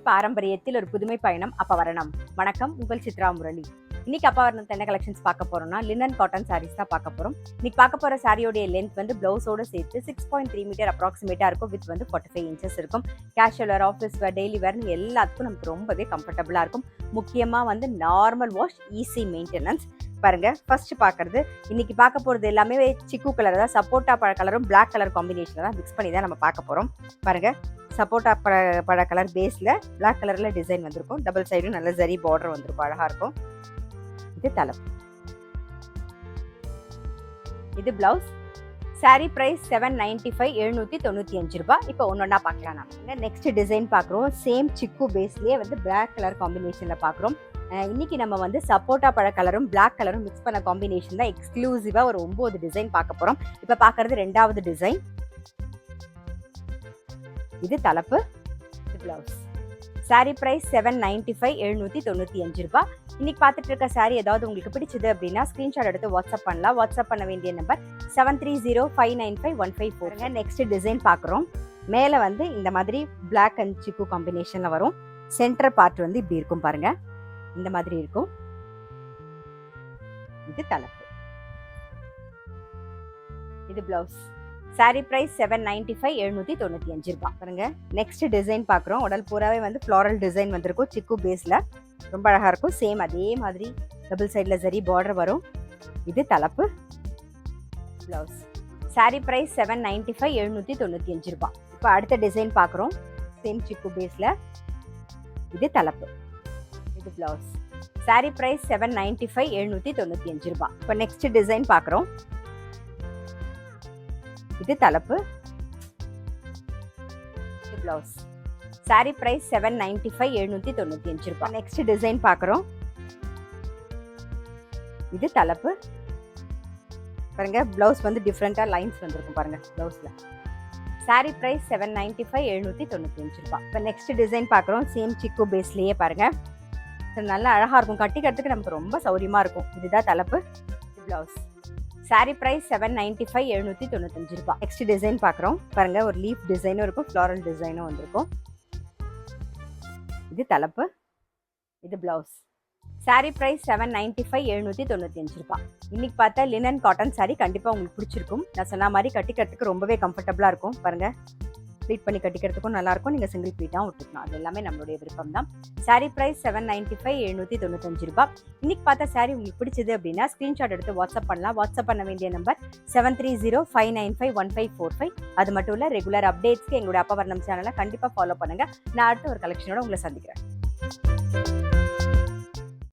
பாரம்பரியத்தில் ஒரு புதுமை பயணம் அப்பவரணம். வணக்கம், உங்கள் சித்ரா முரளி. இன்னைக்கு அப்பவரணம் என்ன கலெக்ஷன்ஸ் பார்க்க போறோம்னா லினன் காட்டன் சாரீஸ் தான் பார்க்க போறோம். இன்னைக்கு பார்க்க போற சாரியோடைய லென்த் வந்து பிளவுஸோட சேர்த்து 6.3 மீட்டர் அப்ராக்சிமேட்டா இருக்கும். வித் வந்து 45 இன்ச்சஸ் இருக்கும். Casual wear, office wear, daily வேர்னு எல்லாத்துக்கும் நமக்கு ரொம்பவே கம்ஃபர்டபுளா இருக்கும். முக்கியமா வந்து நார்மல் வாஷ், ஈஸி மெயின்டெனன்ஸ். பாருங்க, ஃபர்ஸ்ட் பாக்குறது இன்னைக்கு பார்க்க போறது எல்லாமே சிக்கு கலர் தான். சப்போட்டா பழ கலரும் பிளாக் கலர் காம்பினேஷன்ல தான் மிக்ஸ் பண்ணி தான் நம்ம பார்க்க போறோம். பாருங்க, சப்போட்டா பழ கலர் பேஸ்ல பிளாக் கலர்ல டிசைன் வந்திருக்கும். டபுள் சைடும் நல்ல ஜரி பார்டர் வந்திருக்கும், அழகா இருக்கும். இது தலைப்பு, இது பிளவுஸ். சாரி பிரைஸ் 795, 795 ரூபாய். இப்போ ஒன்னொன்னா பார்க்கலாம். நம்ம நெக்ஸ்ட் டிசைன் பார்க்குறோம். சேம் சிக்கு பேஸ்லயே வந்து பிளாக் கலர் காம்பினேஷன்ல பார்க்குறோம். இன்னைக்கு நம்ம வந்து சப்போட்டா பழ கலரும் பிளாக் கலரும் மிக்ஸ் பண்ண காம்பினேஷன் தான் எக்ஸ்க்ளூசிவா ஒரு 9 டிசைன் பார்க்க போறோம். இப்போ பார்க்கறது ரெண்டாவது டிசைன். இது தலைப்பு, இது பிளவுஸ். சாரி பிரைஸ் 795, 795 ரூபாய். இன்னைக்கு பார்த்துட்டு இருக்க சாரி ஏதாவது உங்களுக்கு பிடிச்சது அப்படின்னா ஸ்கிரீன்ஷாட் எடுத்து வாட்ஸ்அப் பண்ணலாம். வாட்ஸ்அப் பண்ண வேண்டிய நம்பர் 7305951554. நெக்ஸ்ட் டிசைன் பார்க்குறோம். மேலே வந்து இந்த மாதிரி பிளாக் அண்ட் சிக்கு காம்பினேஷன்ல வரும். சென்டர் பார்ட் வந்து இப்படி இருக்கும், பாருங்க, இந்த மாதிரி இருக்கும். இது தலைப்பு, இது பிளவுஸ். சாரி பிரைஸ் 795, 795 ரூபாய். பாருங்க, நெக்ஸ்ட் டிசைன் பார்க்குறோம். உடல் பூராவே வந்து ஃப்ளாரல் டிசைன் வந்திருக்கும் சிக்கு பேஸ்ல. ரொம்ப அழகா இருக்கும். சேம் அதே மாதிரி டபுள் சைட்ல ஜரி பார்டர் வரும். இது தலைப்பு, பிளவுஸ். சாரி பிரைஸ் 795, 795 ரூபாய். இப்போ அடுத்த டிசைன் பார்க்குறோம். சேம் சிக்கு பேஸ்ல. இது தலைப்பு, இது பிளவுஸ். சாரி பிரைஸ் 795, 795 ரூபாய். இப்போ நெக்ஸ்ட் டிசைன் பார்க்குறோம். இது தலைப்பு, இது பிளவுஸ். சாரி பிரைஸ் 795, 795 ரூபாய். நெக்ஸ்ட் டிசைன் பார்க்குறோம். இது தலைப்பு. பாருங்க, பிளவுஸ் வந்து டிஃப்ரெண்டா லைன்ஸ் வந்திருக்கும், பாருங்க பிளவுஸ்ல. சாரி பிரைஸ் 795, 795 ரூபாய். இப்போ நெக்ஸ்ட் டிசைன் பார்க்குறோம். சேம் சிக்கு பேஸ்லயே பாருங்க, நல்லா அழகா இருக்கும். கட்டிக்கிறதுக்கு நமக்கு ரொம்ப சௌரியமா இருக்கும். இதுதான் தலைப்பு, இது பிளவுஸ். சாரி பிரைஸ் 795, 795 ரூபாய். நெக்ஸ்ட் டிசைன் பார்க்குறோம். பாருங்க, ஒரு லீஃப் டிசைனும் இருக்கும், ஃப்ளாரல் டிசைனும் வந்திருக்கும். இது தலைப்பு, இது பிளவுஸ். சாரி பிரைஸ் 795, 795 ரூபாய். இன்னைக்கு பார்த்தா லினன் காட்டன் சாரி கண்டிப்பா உங்களுக்கு பிடிச்சிருக்கும். நான் சொன்ன மாதிரி கட்டிக்கிறதுக்கு ரொம்பவே கம்ஃபர்டபுளா இருக்கும். பாருங்க, ப்ளீட் பண்ணி கட்டிக்கிறதுக்கும் நல்லா இருக்கும். நீங்க சிங்கிள் ப்ளீட்டாகவும் விட்டுக்கலாம். அது எல்லாமே நம்மளுடைய விருப்பம் தான். சாரி பிரைஸ் 795, 795 ரூபாய். இன்னைக்கு பார்த்தா சாரி உங்களுக்கு பிடிச்சது அப்படின்னா ஸ்கிரீன்ஷாட் எடுத்து வாட்ஸ்அப் பண்ணலாம். வாட்ஸ்அப் பண்ண வேண்டிய நம்பர் 7305951545. அது மட்டும் இல்ல, ரெகுலர் அப்டேட்ஸ்க்கு எங்களுடைய அப்பவரணம் சேனலை கண்டிப்பா ஃபாலோ பண்ணுங்க. நான் அடுத்த ஒரு கலெக்ஷனோட உங்களை சந்திக்கிறேன்.